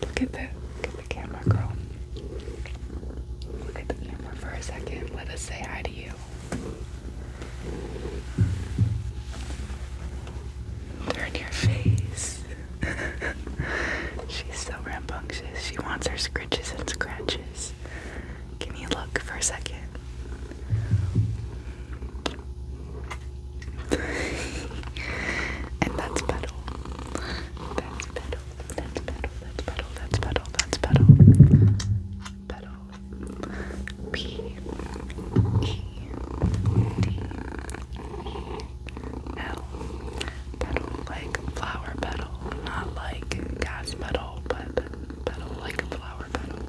Look at the camera, girl. Look at the camera for a second. Let us say hi to you. Turn your face. She's so rambunctious. She wants her scritches and scratches. Can you look for a second? And that's Petal. That's Petal. That's Petal. That's Petal. That's Petal. That's Petal. Petal. P-E-T-E-L. Petal like flower petal, not like gas pedal, but petal like a flower petal.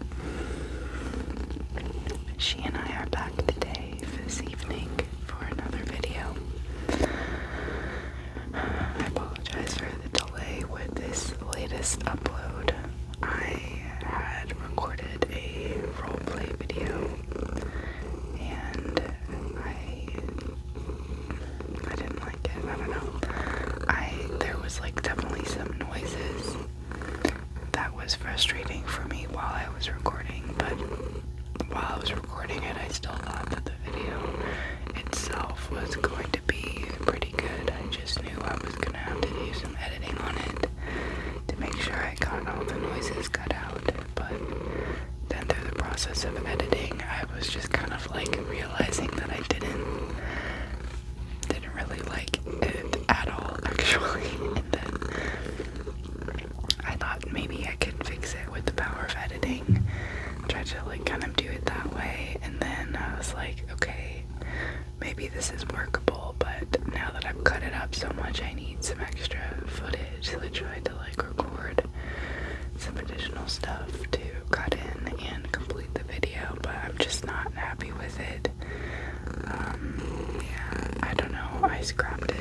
She and I are back today, this evening, for another video. I apologize for the delay with this latest upload. I had recorded a roleplay video, and I didn't like it. I don't know. There was like definitely some noises that was frustrating for me while I was recording, but while I was recording it, I still thought that the video itself was going to be pretty good. I just knew I was gonna have to do some editing on it to make sure I got all the noises cut out, but then through the process of editing, I was just kind of like realizing that I didn't really like it at all, actually, and then I thought maybe I could fix it with the power of editing, try to like kind of do it that way, and then I was like, okay, maybe this is workable, but now that I've cut it up so much, I need some extra footage, so I tried to like record some additional stuff to cut in and complete the video, but I'm just not happy with it. Yeah, I don't know, I scrapped it.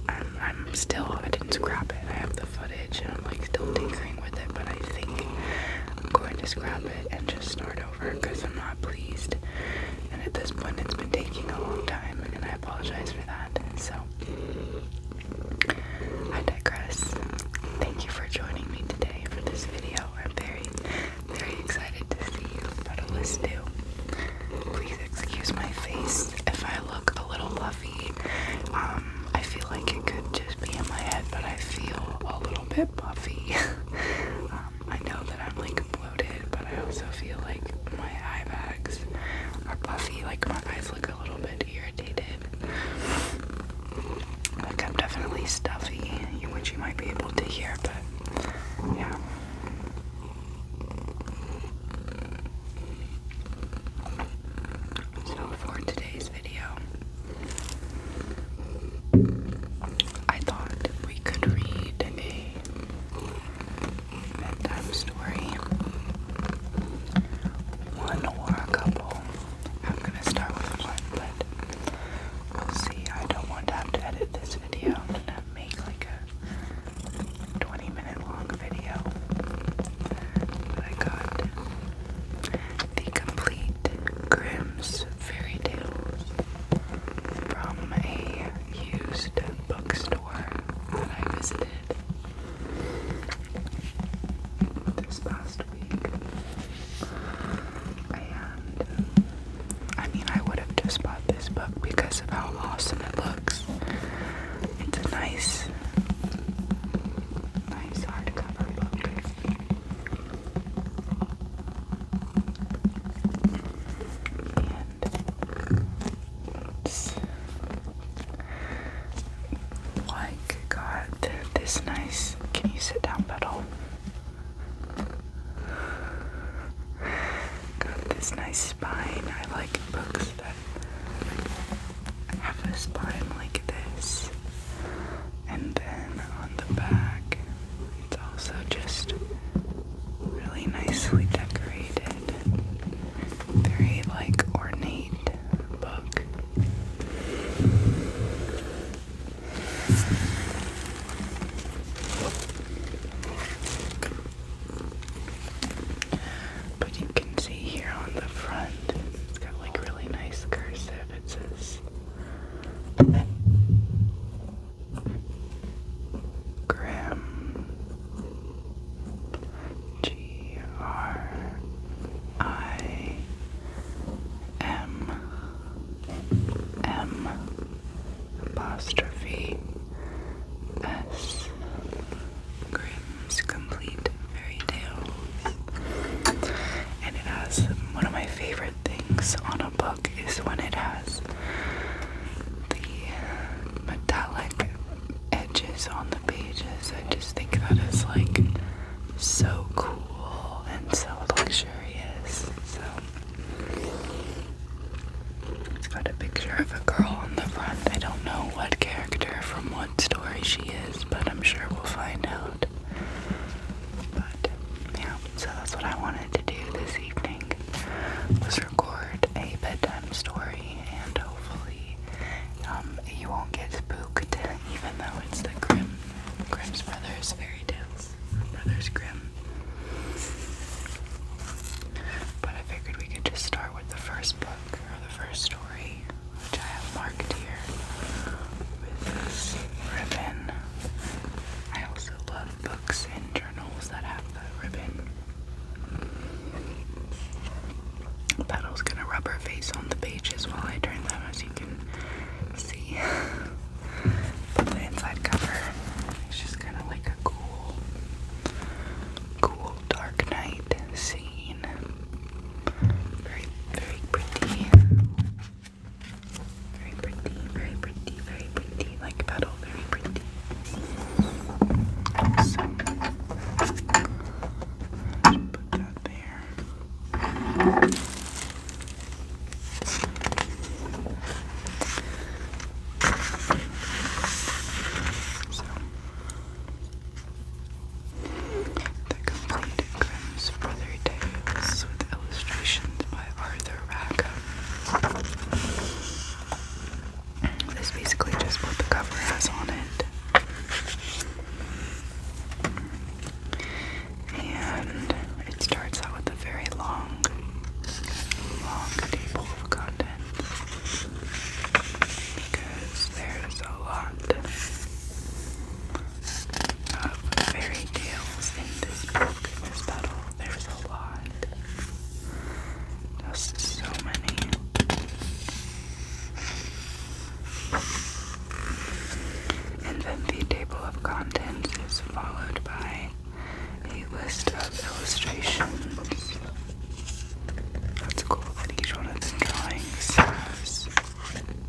I didn't scrap it, I have the footage and I'm like still tinkering with it, but I think I'm going to scrap it and just start over because I'm not pleased, and at this point it's been taking a long time, and I apologize for that. So I digress. Thank you for joining me today for this video. I'm very, very excited to see you, Petal is too. Please excuse my face if I look a little fluffy. I feel like it could just be in my head, but I feel a little bit puffy. I know that I'm like bloated, but I also feel like my eye bags are puffy, like my eyes look a little bit irritated. Like I'm definitely stuffy, which you might be able to hear, but yeah. So for today's video, I thought we could read a bedtime story, one or a couple. I'm gonna start with one, but we'll see. I don't want to have to edit this video. I'm gonna make like a 20-minute long video. But I got the complete Grimm's fairy tales from a used bookstore that I visited this past week. And I mean, I would have just bought this book because of how awesome it looks. It's a nice hardcover book. And it's like got this nice, can you sit down, Petal? Got this nice spine. I like books that have a spine like this. And then on the back, it's also just really nicely decorated. Very like ornate book. But you can see here on the front, it's got like really nice cursive. It says Brothers Grimm. But I figured we could just start with the first book, or the first story, which I have marked here with this ribbon. I also love books and journals that have the ribbon. Petal's gonna rub her face on the pages while I turn them, as you can see. But the inside cover is just kind of like a cool dark night scene. Very, very pretty. Very pretty, very pretty, very pretty. Like Petal, very pretty. So, just put that there. So, the complete Grimm's Brother Tales with illustrations by Arthur Rackham. This is basically just what the cover has on it. And it starts out with a very long table of contents, because there's a lot of fairy tales in this book, this Petal. There's a lot. Just so many. And then the table of contents is followed by a list of illustrations. That's cool that each one of the drawings has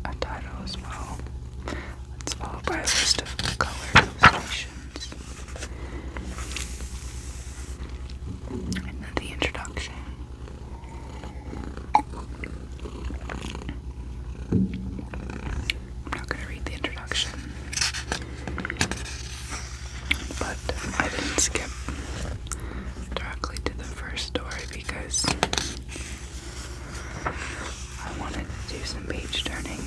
a title as well. It's followed by a list of colored illustrations. And then the introduction. I'm not going to read the introduction, but I didn't skip directly to the first story because I wanted to do some page turning,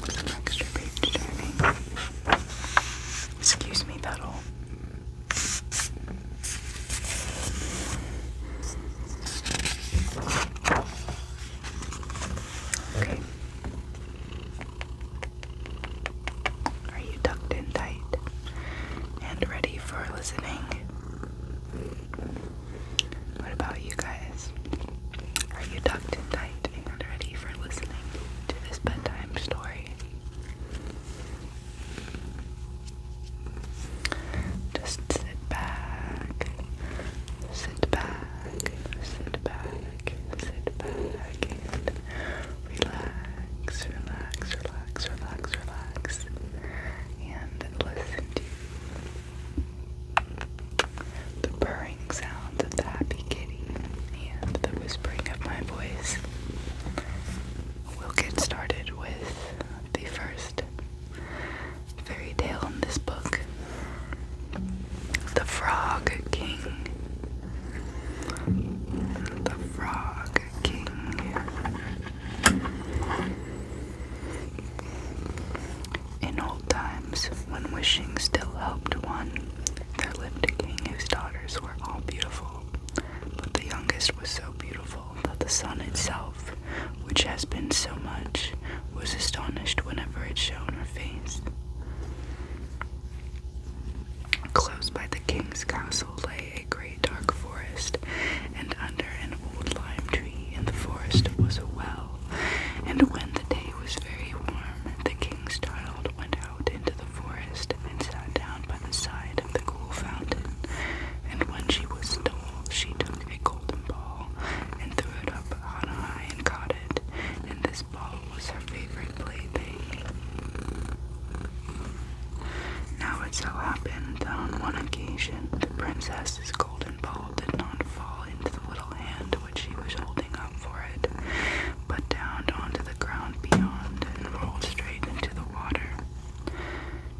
some extra page turning. Excuse me, Petal. Okay. Are you tucked in tight and ready for listening? What about you guys? Are you tucked in tight and ready for listening to this bedtime story? Just sit back, sit back, sit back, sit back, and relax, relax, relax, relax, relax, and listen to the purring sounds of the happy kitty and the whispering of my voice. We'll get started with the first fairy tale in this book, The Frog King. The Frog King. In old times, when wishing still helped one, there lived a king whose daughters were all beautiful. But the youngest was so beautiful that the sun itself, which has been so much, was astonished whenever it shone her face. Close by the king's castle lay a great dark forest, and under an old lime tree in the forest was a well. And when the day was very warm, the king's child went out into the forest and sat down by the side of the cool fountain. And when she was dull, she took a golden ball and threw it up on high and caught it, and this ball was her favorite plaything. Now it so happened that on one occasion the princess's golden ball did not fall into the little hand which she was holding up for it, but downed onto the ground beyond and rolled straight into the water.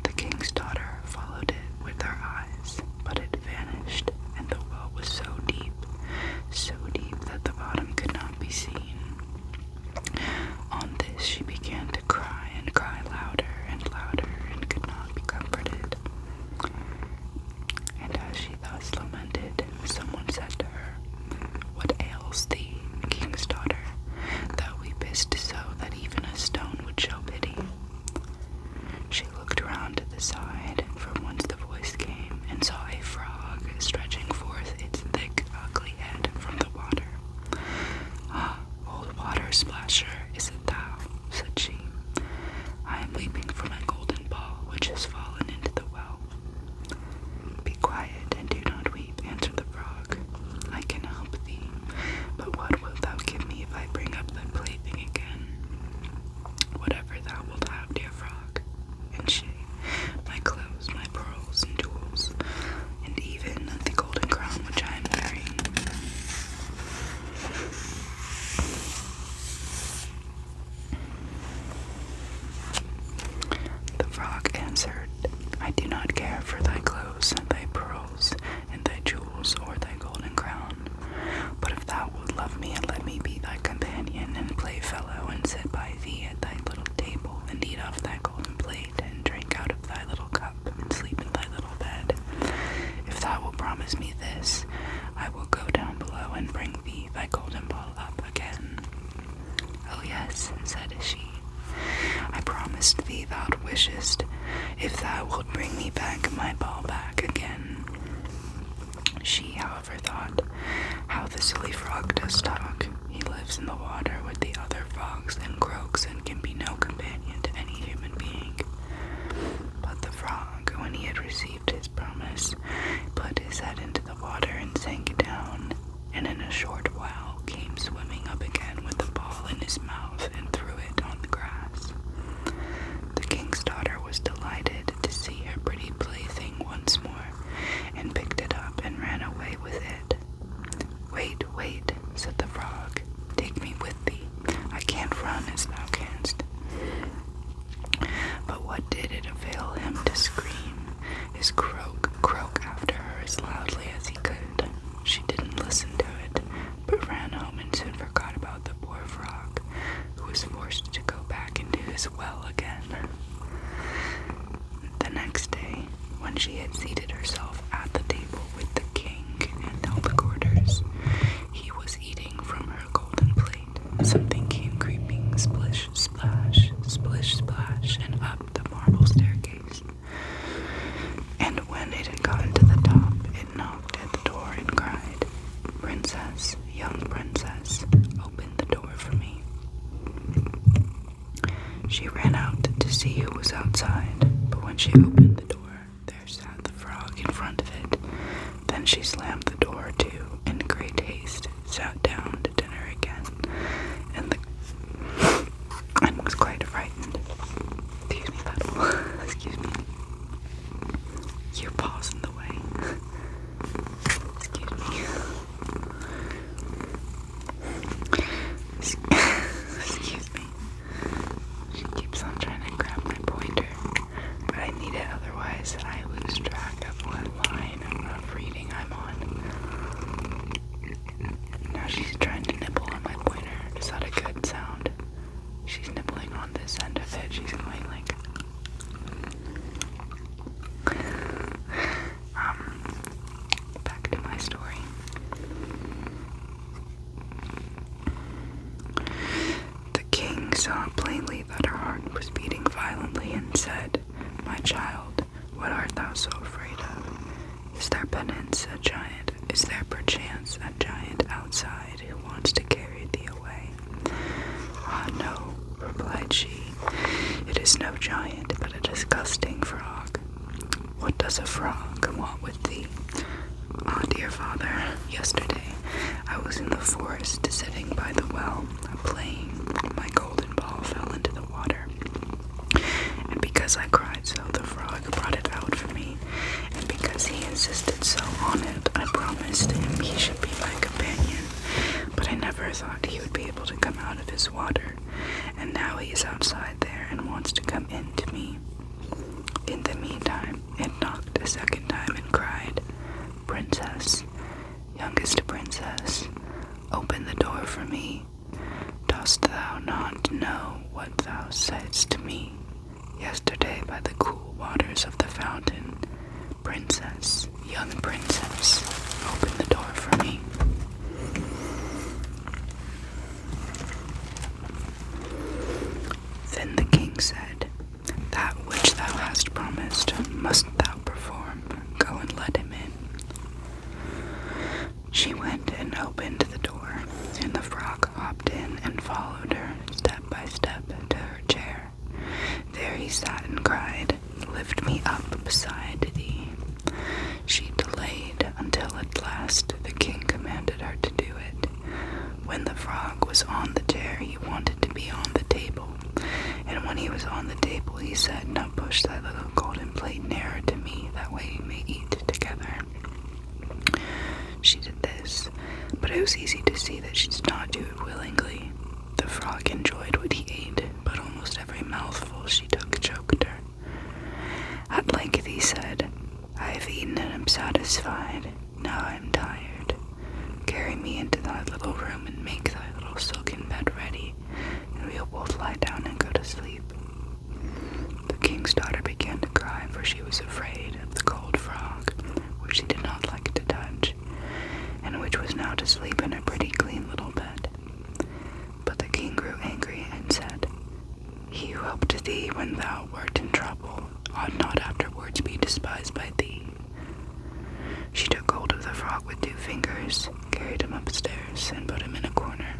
The king's daughter followed it with her eyes, but it vanished, and the well was so deep that the bottom could not be seen. On this she began to cry and cry louder and louder and could not be comforted. And as she promise me this, I will go down below and bring thee thy golden ball up again. Oh yes, said she, I promised thee thou wishest, if thou wilt bring me back my ball back again. She, however, thought, how the silly frog does talk. He lives in the water with the other frogs and croaks and can be no companion to any human being. But the frog, when he had received his promise, put his head into the water and sank down, and in a short while came swimming up again with the ball in his mouth and threw it on the grass. The king's daughter was delighted to see her pretty plaything once more, and picked it up and ran away with it. Wait, wait, said the frog, take me with thee. I can't run as thou canst. But what did it avail him to scream his croak after her as loudly as he could? She didn't listen to it, but ran home and soon forgot about the poor frog, who was forced to go back into his well again. The next day, when she had seated herself at the table with the king and all the courtiers, he was eating from her golden plate. Something came creeping, splish, splash, and up the marble staircase. And when it had gotten to the top, it knocked at the door and cried, Princess, young princess, open the door for me. She ran out to see who was outside, but when she opened the door, there sat the frog in front of it. Then she slammed the door to, in great haste, sat down to dinner again, and was quite frightened. Excuse me, Petal. Excuse me. Your paw's in the way. Excuse me. Excuse me. She keeps on trying to grab my pointer, but I need it, otherwise I lose track of what line of reading I'm on. Now she's trying to nibble on my pointer. Is that a good sound? She's nibbling on this end of it. She's going like... Back to my story. The king saw plainly that her heart was beating violently and said, My child, what art thou so afraid of? Is there penance a giant? Is there perchance a giant outside who wants to carry thee away? Ah, no, replied she. It is no giant, but a disgusting frog. What does a frog want with thee? Ah, dear father, yesterday I was in the forest sitting by the well, playing. My golden ball fell into the water, and because I cried so, the frog brought it out for me, and because he insisted so on it, I promised him he should be my companion, but I never thought he would be able to come out of his water, and now he is outside there and wants to come in to me. In the meantime, it knocked a second time and cried, Princess, youngest princess, open the door for me. Dost thou not know what thou saidst to me yesterday by the cool waters of the fountain? Princess, young princess, open the door for me. Then the king said, That which thou hast promised must thou perform. Go and let him in. She went and opened the door, and the frog hopped in and followed her step by step to her chair. There he sat and cried, Lift me up beside thee. She delayed until at last the king commanded her to do it. When the frog was on the chair, he wanted to be on the table, and when he was on the table, he said, Now push thy little golden plate nearer to me, that way we may eat together. She did this, but it was easy to see that she did not do it willingly. The frog enjoyed what he ate, but almost every mouthful she took choked her. At length he said, I have eaten and am satisfied. Now I am tired. Carry me into thy little room and make thy little silken bed ready, and we will both lie down and go to sleep. The king's daughter began to cry, for she was afraid of the cold frog, which she did not like to touch. asleep in a pretty clean little bed. But the king grew angry and said, He who helped thee when thou wert in trouble ought not afterwards be despised by thee. She took hold of the frog with 2 fingers, carried him upstairs, and put him in a corner.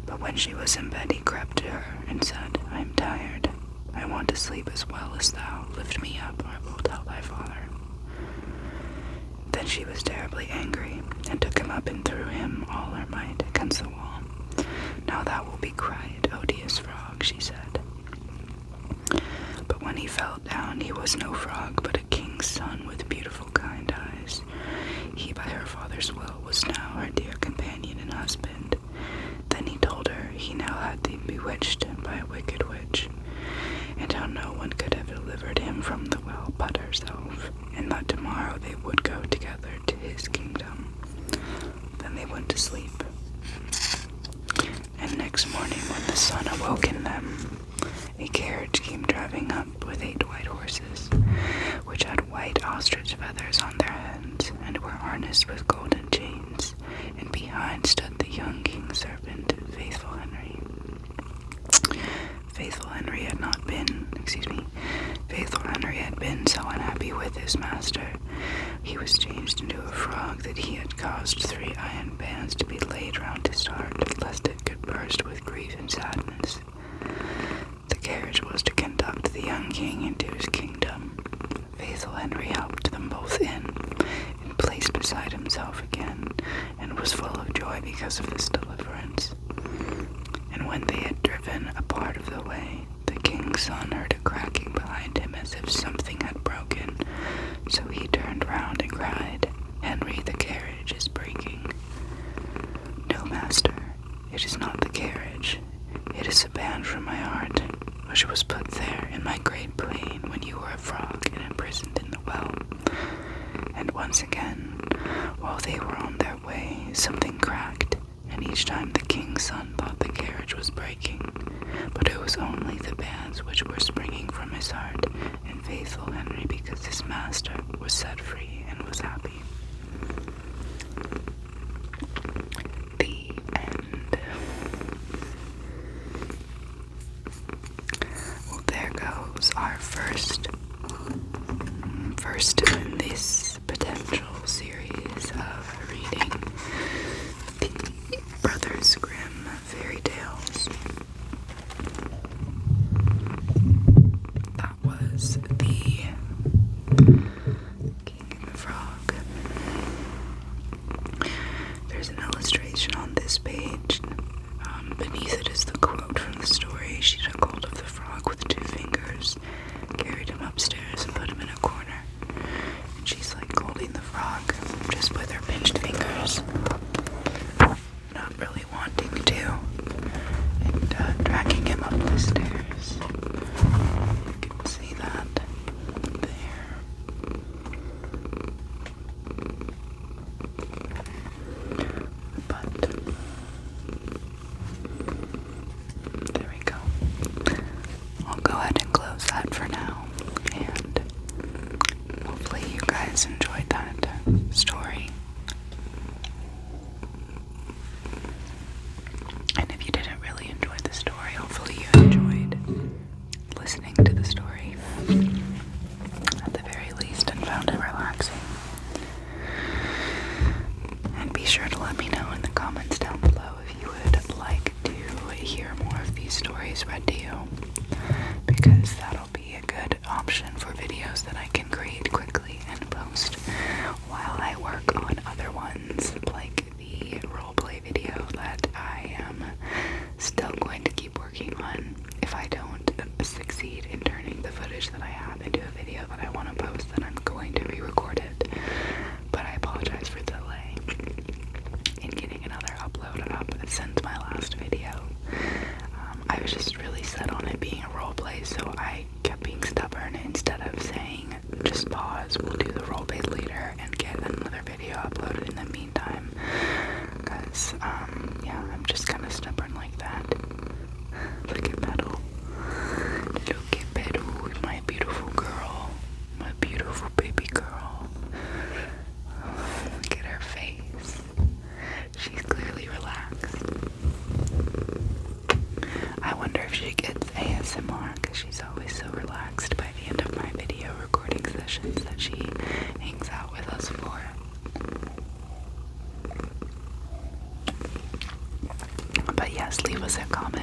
But when she was in bed, he crept to her and said, I am tired. I want to sleep as well as thou. Lift me up, or I will tell thy father. Then she was terribly angry, and took him up and threw him all her might against the wall. Now thou wilt be quiet, odious frog, she said. But when he fell down, he was no frog, but a king's son with beautiful kind eyes. He by her father's will was now her dear companion and husband. Then he told her he now had been bewitched by a wicked witch, and how no one could have delivered him from the well but herself, and that tomorrow they would go together to his kingdom. Then they went to sleep. And next morning, when the sun awoke in them, a carriage came driving up with 8 white horses, which had white ostrich feathers on their heads, and were harnessed with golden chains, and behind stood the young king's servant, Faithful Henry. Faithful Henry had been so unhappy with his master, he was changed into a frog that he had caused 3 iron bands to be laid round his heart, lest it could burst with grief and sadness. The carriage was to conduct the young king into his kingdom. Faithful Henry helped them both in, and placed beside himself again, and was full of joy because of this deliverance. And when they had driven a part of the way, the king's son heard a cracking behind him as if something had broken. So he turned round and cried, Henry, the carriage is breaking. No, master, it is not the carriage. It is a band from my heart, which was put there in my great pain when you were a frog and imprisoned in the well. And once again, while they were on their way, something cracked, and each time the king's son thought the carriage was breaking, but it was only the bands which were springing from his heart, and Faithful Henry, because his master was set free and was happy. The end. Well, there goes our first in this potential series of reading the Brothers Grimm fairy tales. That was the King and the Frog. There's an illustration on this page. Beneath it is the quote from the story. She took hold of the frog with 2 fingers, carried him upstairs, and put him in a corner. And she's like holding the frog just with her pinched fingers, not really wanting to, and dragging him up the stairs. You can see that there. But there we go. I'll go ahead and close that for now, and hopefully you guys enjoyed that story. And if you didn't really enjoy the story, hopefully you enjoyed comment.